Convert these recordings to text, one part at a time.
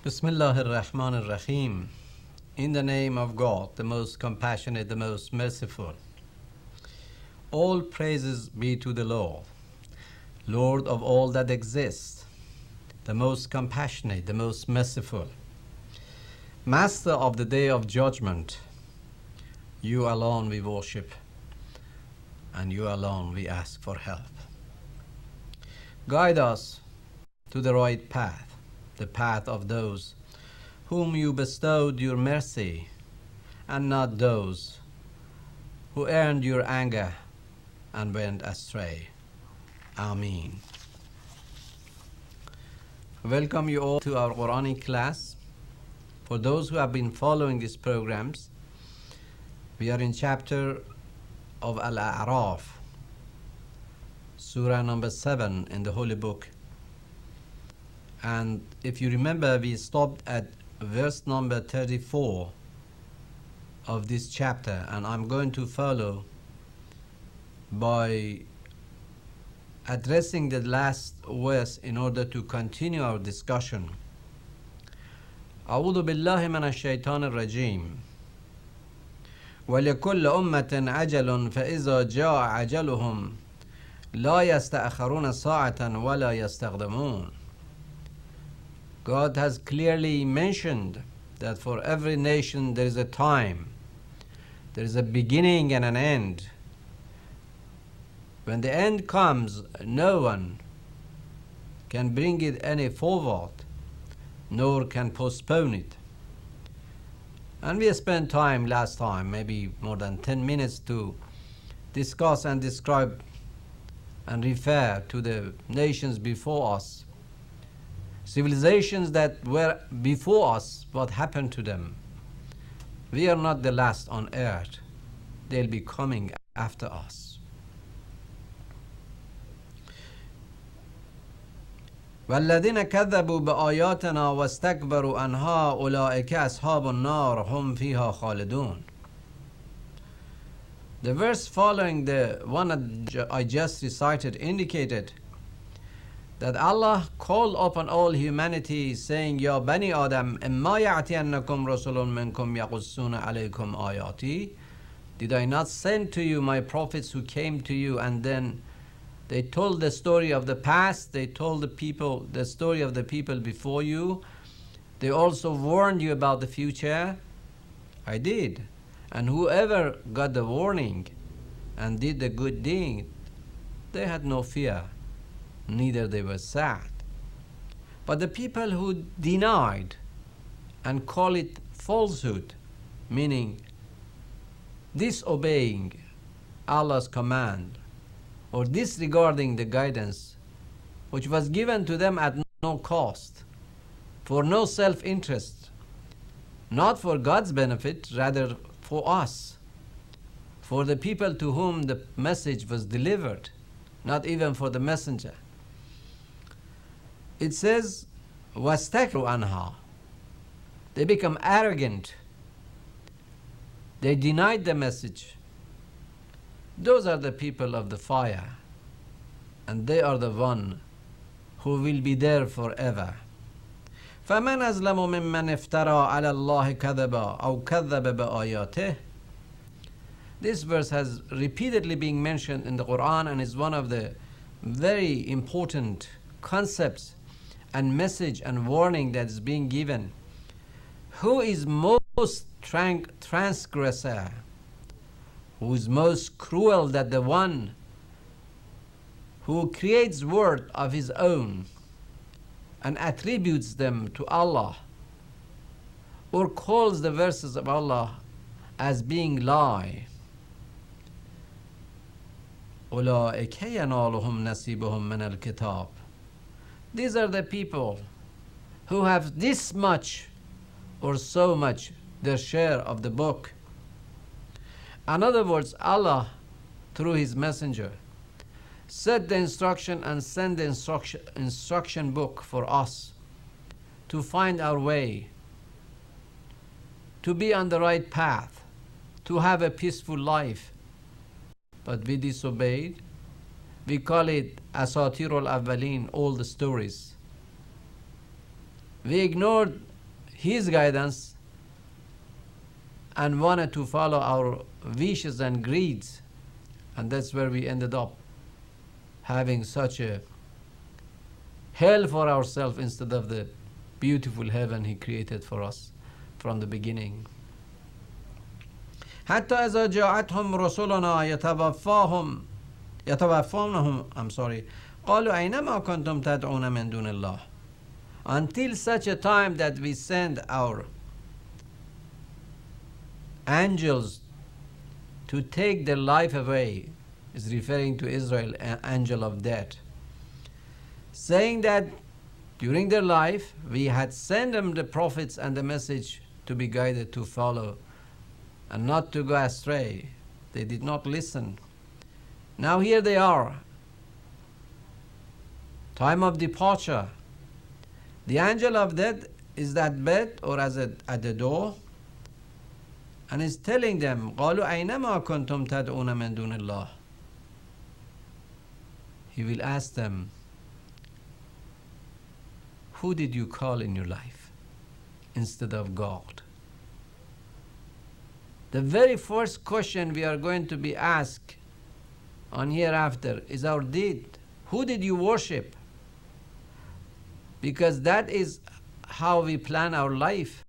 Bismillah ar-Rahman ar-Rahim. In the name of God, the most compassionate, the most merciful. All praises be to the Lord, Lord of all that exists, the most compassionate, the most merciful, Master of the day of judgment. You alone we worship, and you alone we ask for help. Guide us to the right path, the path of those whom you bestowed your mercy, and not those who earned your anger and went astray. Ameen. Welcome you all to our Quranic class. For those who have been following these programs, we are in chapter of Al-A'raf, Surah number 7 in the Holy Book. And if you remember, we stopped at verse number 34 of this chapter, and I'm going to follow by addressing the last verse in order to continue our discussion. أعوذ بالله من الشيطان الرجيم ولكل أمة عجل فإذا جاء عجلهم لا يستأخرون ساعة ولا يستقدمون. God has clearly mentioned that for every nation there is a time, there is a beginning and an end. When the end comes, no one can bring it any forward, nor can postpone it. And we spent time last time, maybe more than 10 minutes, to discuss and describe and refer to the nations before us, civilizations that were before us, what happened to them. We are not the last on earth. They'll be coming after us. والذين كذبوا بآياتنا واستكبروا عنها أولئك أصحاب النار هم فيها خالدون. The verse following the one I just recited indicated that Allah called upon all humanity saying, Ya Bani Adam, إِمَّا يَعْتِيَنَّكُمْ رَسُولٌ مِّنْكُمْ يَقُصُّونَ عَلَيْكُمْ آيَاتِي. Did I not send to you my prophets who came to you, and then they told the story of the past, they told the people the story of the people before you, they also warned you about the future? I did. And whoever got the warning and did the good deed, they had no fear, neither they were sad. But the people who denied and call it falsehood, meaning disobeying Allah's command or disregarding the guidance which was given to them at no cost, for no self-interest, not for God's benefit, rather for us, for the people to whom the message was delivered, not even for the messenger. It says, وَاسْتَكْبَرُوا عَنْهَا. They become arrogant. They denied the message. Those are the people of the fire, and they are the one who will be there forever. فَمَنْ أَظْلَمُ مِمَّنْ افْتَرَى عَلَى اللَّهِ كَذَبًا أَوْ كَذَّبَ بِآيَاتِهِ. This verse has repeatedly been mentioned in the Quran and is one of the very important concepts and message and warning that is being given. Who is most transgressor? Who is most cruel than the one who creates word of his own and attributes them to Allah, or calls the verses of Allah as being lie? أولئك ينالهم نصيبهم من الكتاب. These are the people who have this much or so much their share of the book. In other words, Allah, through His messenger, set the instruction and sent the instruction book for us to find our way, to be on the right path, to have a peaceful life. But we disobeyed. We call it Asatirul Awwalin, all the stories. We ignored his guidance and wanted to follow our wishes and greeds. And that's where we ended up having such a hell for ourselves instead of the beautiful heaven he created for us from the beginning. حتى إذا جاءتهم رسلنا يتوفونهم قالوا أينما كنتم تدعون من دون الله. Until such a time that we send our angels to take their life away, is referring to Israel, angel of death, saying that during their life we had sent them the prophets and the message to be guided to follow and not to go astray. They did not listen. Now here they are, time of departure. The angel of death is at bed or at the door, and is telling them, قالوا أينما كنتم تدعون من دون الله. He will ask them, who did you call in your life instead of God? The very first question we are going to be asked on hereafter is our deed. Who did you worship? Because that is how we plan our life.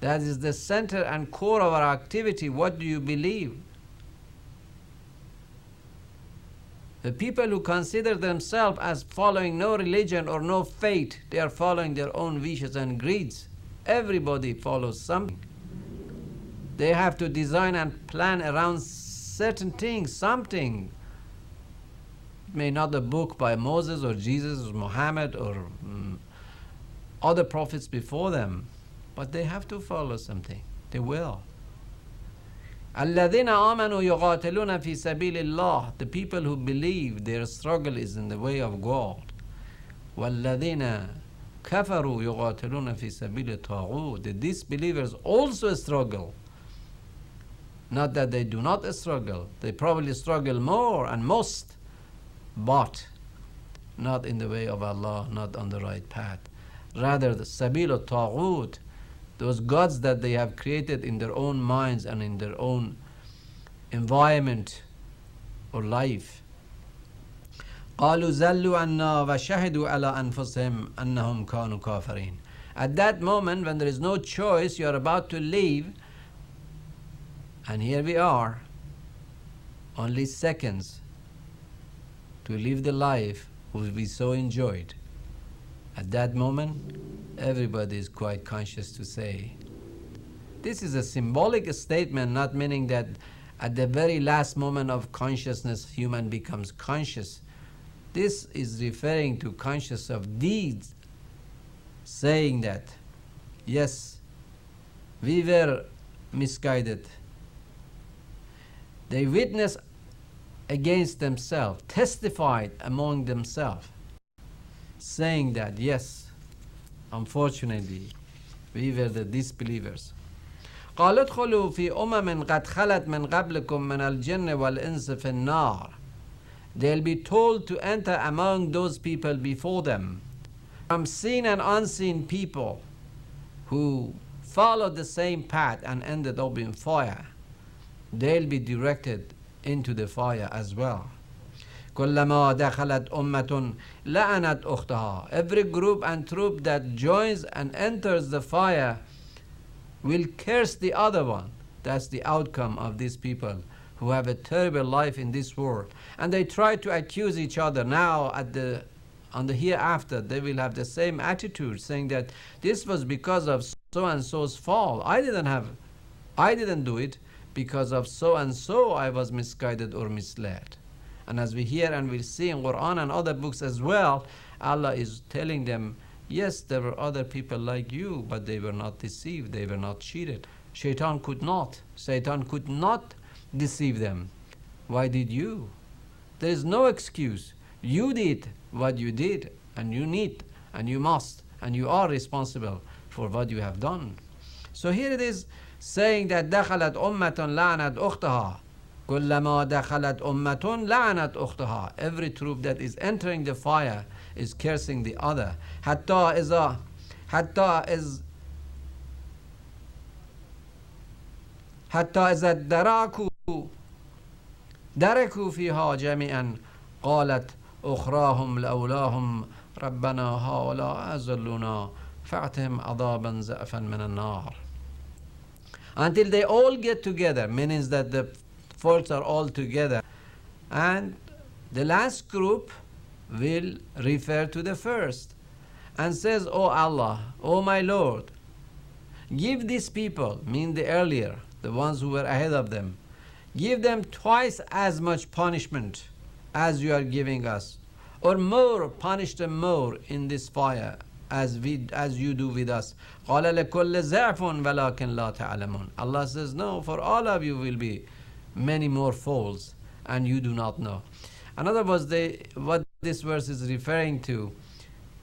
That is the center and core of our activity. What do you believe? The people who consider themselves as following no religion or no faith, they are following their own wishes and greeds. Everybody follows something. They have to design and plan around certain things, something. It may not a book by Moses or Jesus or Muhammad or other prophets before them, but they have to follow something. They will. الَّذِينَ آمَنُوا يُقَاتِلُونَ فِي سَبِيلِ اللَّهِ. The people who believe their struggle is in the way of God. وَالَّذِينَ كَفَرُوا يُقَاتِلُونَ فِي سَبِيلِ الطَّاغُوتِ. The disbelievers also struggle. Not that they do not struggle. They probably struggle more and most, but not in the way of Allah, not on the right path. Rather, the Sabil al-Taghut, those gods that they have created in their own minds and in their own environment or life. قالوا زلوا عنا وشهدوا على أنفسهم أنهم كانوا كافرين. At that moment, when there is no choice, you are about to leave, and here we are, only seconds to live the life we so enjoyed. At that moment, everybody is quite conscious to say. This is a symbolic statement, not meaning that at the very last moment of consciousness, human becomes conscious. This is referring to conscious of deeds, saying that, yes, we were misguided. They witnessed against themselves, testified among themselves, saying that, yes, unfortunately, we were the disbelievers. قالوا ادخلوا في أمم قد خلت من قبلكم من الجن والإنس في النار. They'll be told to enter among those people before them, from seen and unseen people who followed the same path and ended up in fire. They'll be directed into the fire as well. كلما دخلت أمة لعنت أختها. Every group and troop that joins and enters the fire will curse the other one. That's the outcome of these people who have a terrible life in this world. And they try to accuse each other now on the hereafter. They will have the same attitude, saying that this was because of so and so's fault. I didn't do it. Because of so and so I was misguided or misled. And as we hear and we see in Quran and other books as well, Allah is telling them, yes, there were other people like you, but they were not deceived, they were not cheated. Satan could not deceive them. Why did you? There is no excuse. You did what you did, and you need, and you must, and you are responsible for what you have done. So here it is, saying that دخلت أمة لعنت أختها. كلما دخلت أمة لعنت أختها. Every troop that is entering the fire is cursing the other. حتى حتى إذا دركوا فيها جميعا قالت أخراهم لأولاهم ربنا هؤلاء أضلونا فأعطهم عذابا ضعفا من النار. Until they all get together, means that the faults are all together, and the last group will refer to the first and says, "Oh Allah, oh my Lord, give these people," mean the earlier, the ones who were ahead of them, "give them twice as much punishment as you are giving us, or more, punish them more in this fire as you do with us." قَالَ لَكُلِّ ضِعْفٌ وَلَكِنْ لَا تَعْلَمُونَ. Allah says, no, for all of you will be many more falls, and you do not know. In other words, what this verse is referring to,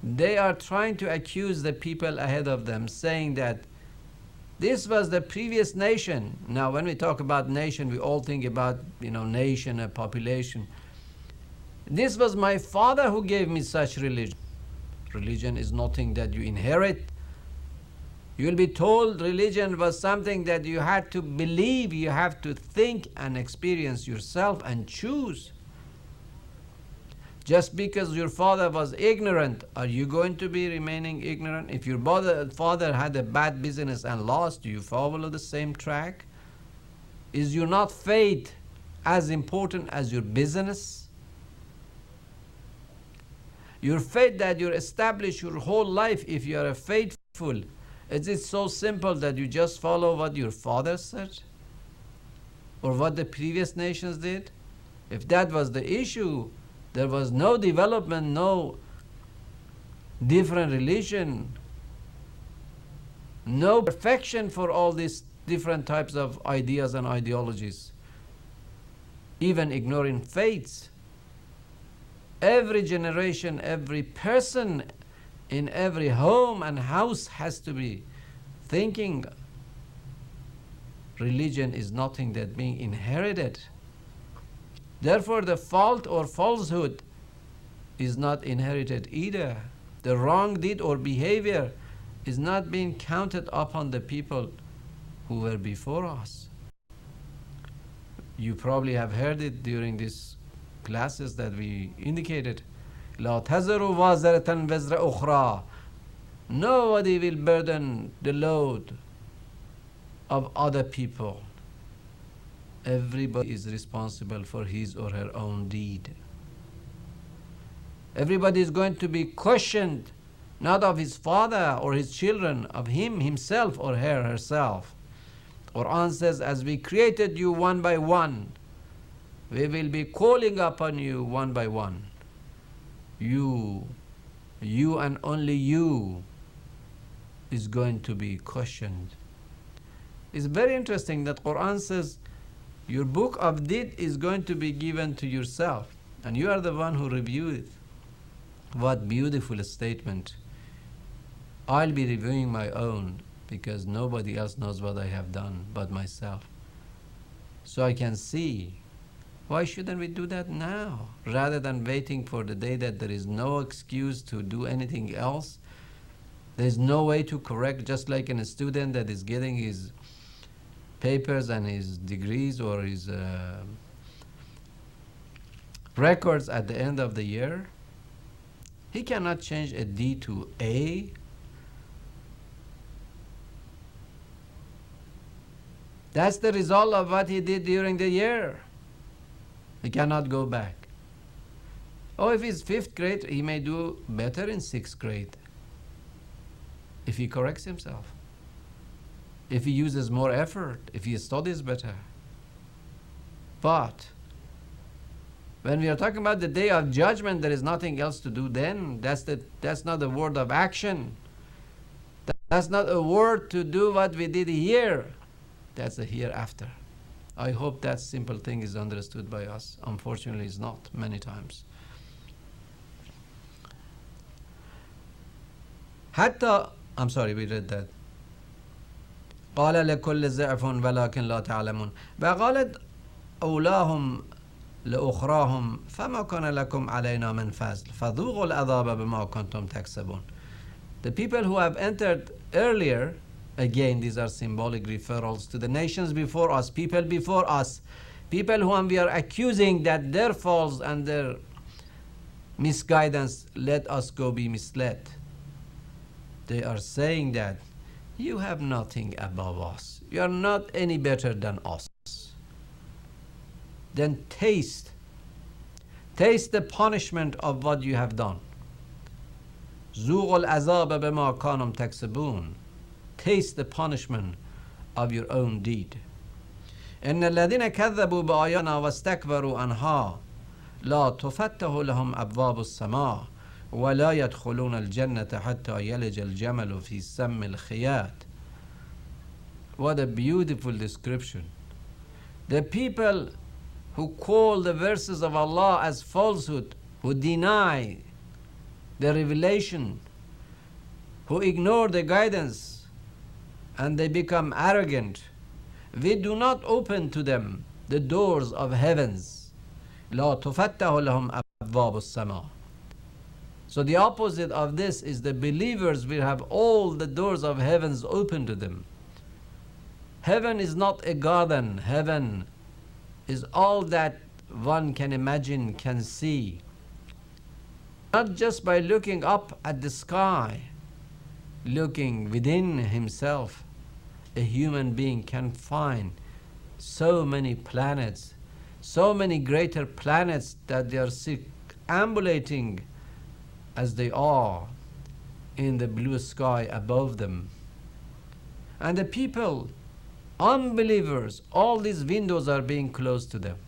they are trying to accuse the people ahead of them, saying that this was the previous nation. Now, when we talk about nation, we all think about, nation, a population. This was my father who gave me such religion. Religion is nothing that you inherit. You will be told religion was something that you had to believe, you have to think and experience yourself and choose. Just because your father was ignorant, are you going to be remaining ignorant? If your father had a bad business and lost, do you follow the same track? Is your not faith as important as your business? Your faith that you establish your whole life, if you are faithful, is it so simple that you just follow what your father said? Or what the previous nations did? If that was the issue, there was no development, no different religion, no perfection for all these different types of ideas and ideologies, even ignoring faiths. Every generation, every person in every home and house has to be thinking religion is nothing that being inherited. Therefore, the fault or falsehood is not inherited either. The wrong deed or behavior is not being counted upon the people who were before us. You probably have heard it during these classes that we indicated. لا تزر وازرة وزر أخرى. Nobody will burden the load of other people. Everybody is responsible for his or her own deed. Everybody is going to be questioned, not of his father or his children, of him, himself, or her, herself. Quran says, as we created you one by one, we will be calling upon you one by one. You and only you is going to be questioned. It's very interesting that Quran says your book of deed is going to be given to yourself, and you are the one who reviewed it. What beautiful statement. I'll be reviewing my own because nobody else knows what I have done but myself. So I can see. Why shouldn't we do that now rather than waiting for the day that there is no excuse to do anything else? There's no way to correct, just like a student that is getting his papers and his degrees or his records at the end of the year. He cannot change a D to A. That's the result of what he did during the year. He cannot go back. Oh, if he's 5th grade, he may do better in 6th grade if he corrects himself, if he uses more effort, if he studies better. But when we are talking about the day of judgment, there is nothing else to do then. That's not a word of action. That's not a word to do what we did here. That's the hereafter. I hope that simple thing is understood by us. Unfortunately, it's not many times. I'm sorry, we read that. قال لكل ضعف ولكن لا تعلمون. وقالت أولاهم لأخراهم فما كان لكم علينا من فضل فذوقوا العذاب بما كنتم تكسبون. The people who have entered earlier, again, these are symbolic referrals to the nations before us, people before us, people whom we are accusing that their faults and their misguidance let us go be misled. They are saying that you have nothing above us. You are not any better than us. Then taste the punishment of what you have done. ذوقوا العذاب بما كنتم تكسبون. Taste the punishment of your own deed. إن الذين كذبوا بآياتنا واستكبروا عنها لا تفتح لهم أبواب السماء ولا يدخلون الجنة حتى يلج الجمل في سم الخياط. What a beautiful description. The people who call the verses of Allah as falsehood, who deny the revelation, who ignore the guidance, and they become arrogant, we do not open to them the doors of heavens. لا تفتح لهم أبواب السماء. So the opposite of this is the believers will have all the doors of heavens open to them. Heaven is not a garden. Heaven is all that one can imagine, can see. Not just by looking up at the sky, looking within himself, a human being can find so many planets, so many greater planets that they are circumambulating as they are in the blue sky above them. And the people, unbelievers, all these windows are being closed to them.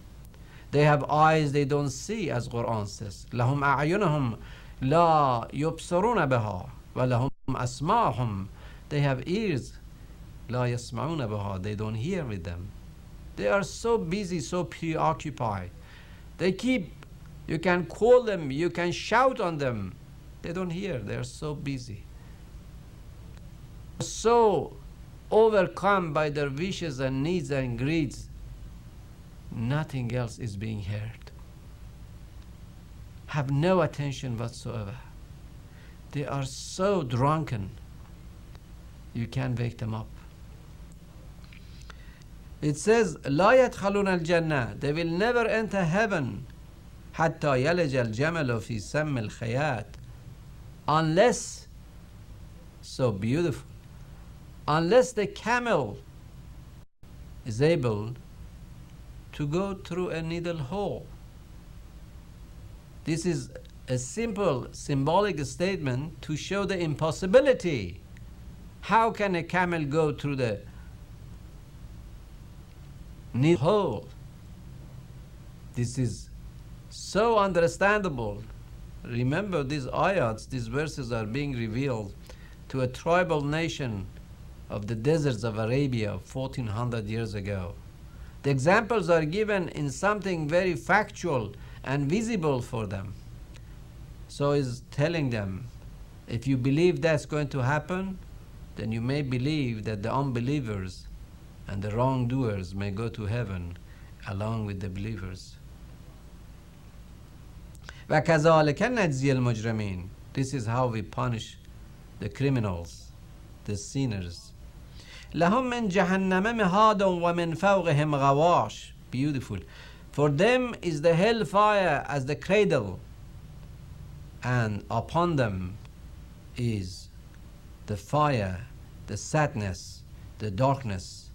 They have eyes they don't see, as Quran says. لهم أعينهم لا يبصرون بها ولهم أسماعهم. They have ears لا يسمعون بها. They don't hear with them. They are so busy, so preoccupied. They keep, you can call them, you can shout on them. They don't hear. They are so busy. So overcome by their wishes and needs and greeds, nothing else is being heard. Have no attention whatsoever. They are so drunken, you can't wake them up. It says, لا يدخلون الجنة. They will never enter heaven حتى يلج الجمل في سم الخياط. Unless, so beautiful, unless the camel is able to go through a needle hole. This is a simple symbolic statement to show the impossibility. How can a camel go through the needle hole? This is so understandable. Remember, these ayats, these verses are being revealed to a tribal nation of the deserts of Arabia 1400 years ago. The examples are given in something very factual and visible for them. So is telling them, if you believe that's going to happen, then you may believe that the unbelievers and the wrongdoers may go to heaven along with the believers. وَكَذَلِكَ نَجْزِيَ الْمُجْرِمِينَ. This is how we punish the criminals, the sinners. لَهُم مِّن جَهَنَّمَ مِهَادٌ وَمِن فَوْقِهِمْ غَوَاشٍ. Beautiful. For them is the hellfire as the cradle, and upon them is the fire, the sadness, the darkness.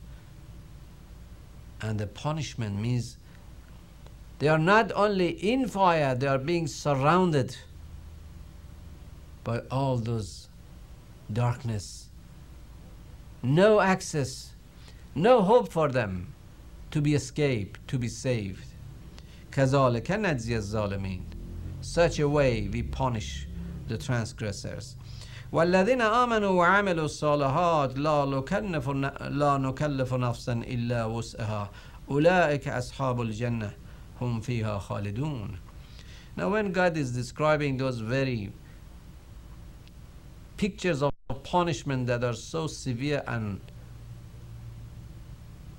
And the punishment means they are not only in fire, they are being surrounded by all those darkness. No access, no hope for them to be escaped, to be saved. كَذَلِكَ نَجْزِيَ الظَّالِمِينَ. Such a way we punish the transgressors. وَالَّذِينَ آمَنُوا وَعَمِلُوا الصَّالِحَاتِ لَا نُكَلِّفُ نَفْسًا إِلَّا وُسْعَهَا أُولَٰئِكَ أَصْحَابُ الْجَنَّةِ هُمْ فِيهَا خَالِدُونَ. Now when God is describing those very pictures of punishment that are so severe and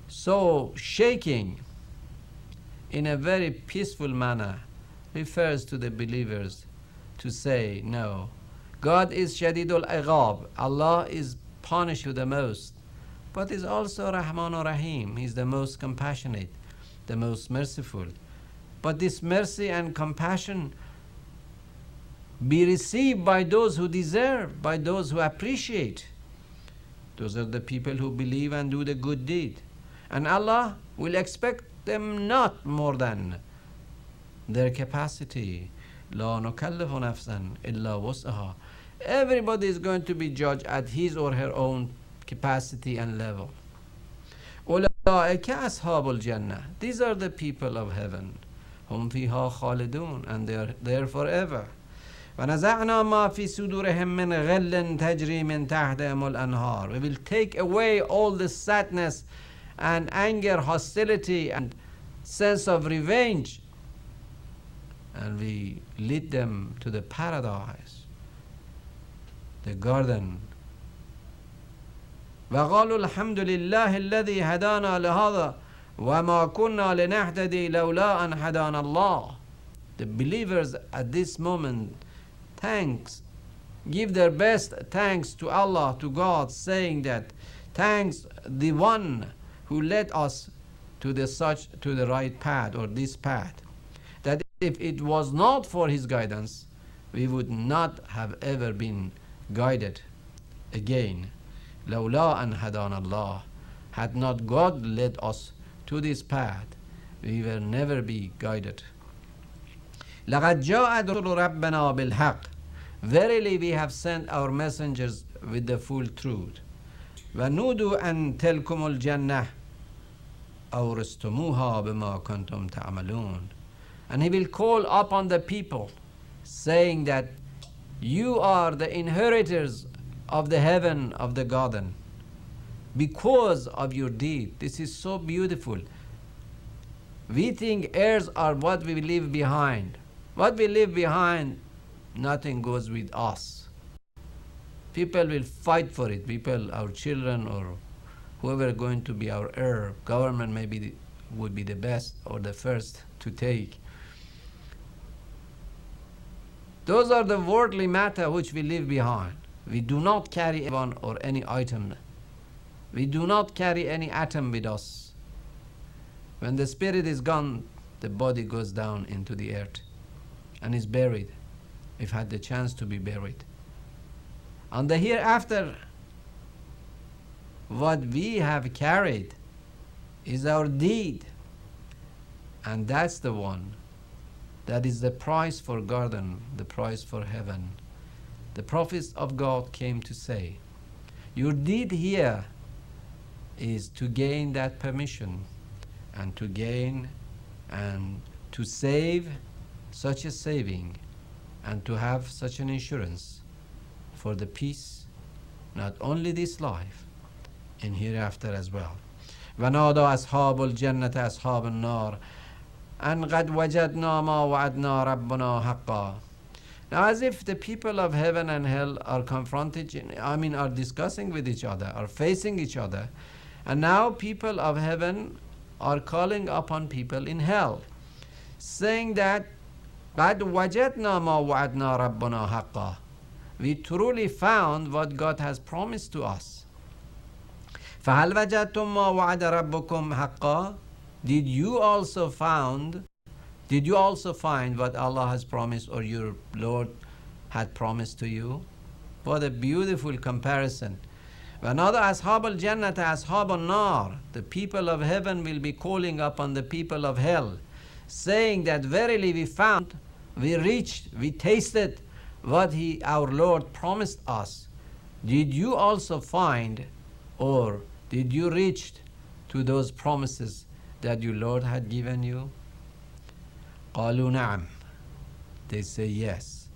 so shaking, in a very peaceful manner, refers to the believers to say, no, God is Shadidul Iqab. Allah is punish you the most. But is also Rahman Rahim. He's the most compassionate, the most merciful. But this mercy and compassion be received by those who deserve, by those who appreciate. Those are the people who believe and do the good deed. And Allah will expect them not more than their capacity. لا نكلف نفسا إلا وسعها. Everybody is going to be judged at his or her own capacity and level. أولئك أصحاب الجنة. These are the people of heaven. هم فيها خالدون, and they are there forever. ونزعنا ما في صدورهم من غل تجري من تحتهم الأنهار. We will take away all the sadness and anger, hostility and sense of revenge, and we lead them to the paradise, the garden. وقالوا الحمد لله الذي هدانا لهذا وما كنا لنهتدي لولا أن هدانا الله. The believers at this moment give their best thanks to Allah, to God, saying that thanks the one who led us to the right path, or this path, that if it was not for his guidance, we would not have ever been guided again. لولا أن هدانا الله. Had not God led us to this path, we will never be guided. لقد جاءت رسل ربنا بالحق. Verily we have sent our messengers with the full truth. ونودوا أن تلكم الجنة أورثتموها بما كنتم تعملون. And he will call upon the people, saying that you are the inheritors of the heaven of the garden because of your deed. This is so beautiful. We think heirs are what we leave behind. What we leave behind, nothing goes with us. People will fight for it. People, our children or whoever is going to be our heir, government maybe would be the best or the first to take. Those are the worldly matter which we leave behind. We do not carry anyone or any item. We do not carry any atom with us. When the spirit is gone, the body goes down into the earth and is buried, if had the chance to be buried. On the hereafter, what we have carried is our deed, and that's the one. That is the price for garden, the price for heaven. The prophets of God came to say, your deed here is to gain that permission, and to gain and to save such a saving, and to have such an insurance for the peace, not only this life, and hereafter as well. ونادى أصحاب الجنة أصحاب النار أن قد وجدنا ما وعدنا ربنا حقا. Now, as if the people of heaven and hell are are discussing with each other, are facing each other, and now people of heaven are calling upon people in hell, saying that قد وجدنا ما وعدنا ربنا حقا. We truly found what God has promised to us. فهل وجدتم ما وعد ربكم حقا? Did you also find what Allah has promised, or your Lord had promised to you? What a beautiful comparison. وَنَادَى أَصْحَابَ الْجَنَّةَ أَصْحَابَ النَّارِ. The people of heaven will be calling upon the people of hell, saying that verily we found, we reached, we tasted what our Lord promised us. Did you also find, or did you reach to those promises that your Lord had given you? قالوا نعم. They say yes.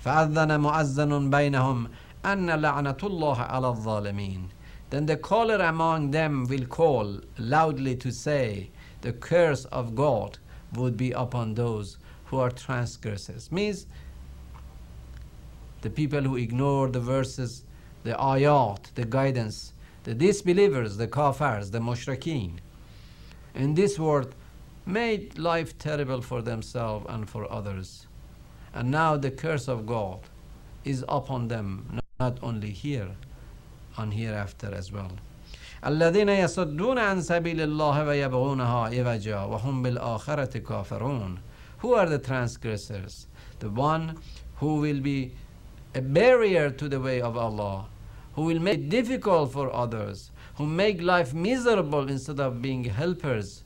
فأذن مؤذن بينهم أن لعنة الله على الظالمين. Then the caller among them will call loudly to say, the curse of God would be upon those who are transgressors. Means the people who ignore the verses, the ayat, the guidance, the disbelievers, the kafirs, the mushrikeen, in this world made life terrible for themselves and for others. And now the curse of God is upon them, not only here, on hereafter as well. الذين يصدون عن سبيل الله ويبغونها عوجا وهم بالآخرة كافرون. Who are the transgressors? The one who will be a barrier to the way of Allah, who will make it difficult for others, who make life miserable instead of being helpers.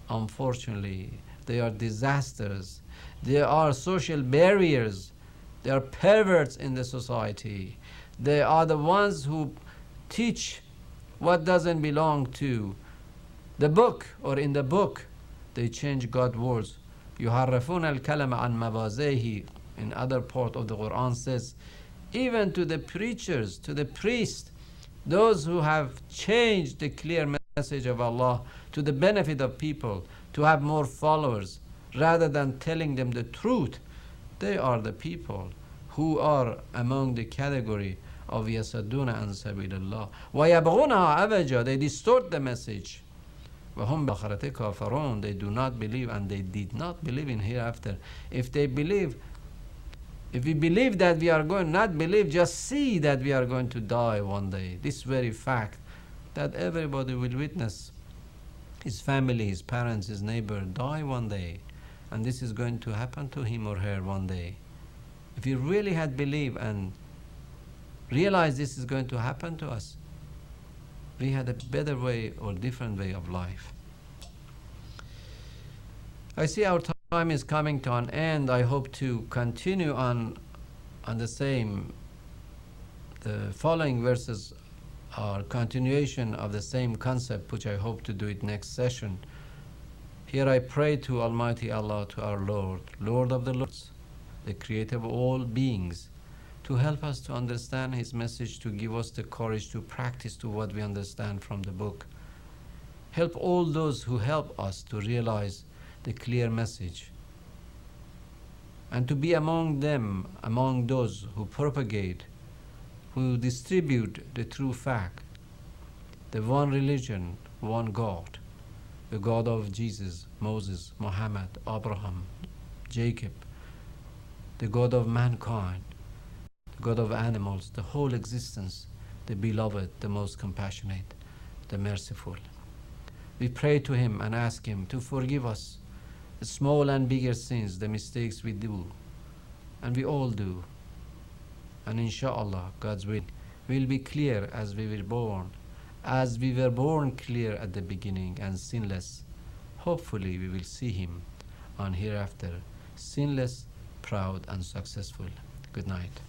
Unfortunately, they are disasters. They are social barriers. They are perverts in the society. They are the ones who teach what doesn't belong to the book, or in the book they change God's words. يحرفون الكلام عن مواضعه. In other part of the Quran says, even to the preachers, to the priests, those who have changed the clear message of Allah to the benefit of people, to have more followers, rather than telling them the truth, they are the people who are among the category of يَصَدُّونَ عَنْ سَبِيلِ اللَّهِ وَيَبْغُونَهَا عَوَجًا. They distort the message. وَهُمْ بِالْآخِرَةِ كَافِرُونَ. They do not believe, and they did not believe in hereafter. If they believe, if we believe that we are going, not believe, just see that we are going to die one day. This very fact that everybody will witness, his family, his parents, his neighbor, die one day. And this is going to happen to him or her one day. If you really had believed and realized this is going to happen to us, we had a better way or different way of life. I see our time is coming to an end. I hope to continue on the same, the following verses are continuation of the same concept, which I hope to do it next session. Here I pray to Almighty Allah, to our Lord, Lord of the Lords, the creator of all beings, to help us to understand His message, to give us the courage to practice to what we understand from the book. Help all those who help us to realize the clear message, and to be among them, among those who propagate, who distribute the true fact, the one religion, one God, the God of Jesus, Moses, Muhammad, Abraham, Jacob, the God of mankind, the God of animals, the whole existence, the beloved, the most compassionate, the merciful. We pray to Him and ask Him to forgive us the small and bigger sins, the mistakes we do, and we all do. And inshallah, God's will be clear as we were born, as we were born clear at the beginning and sinless. Hopefully we will see Him on hereafter, sinless, proud and successful. Good night.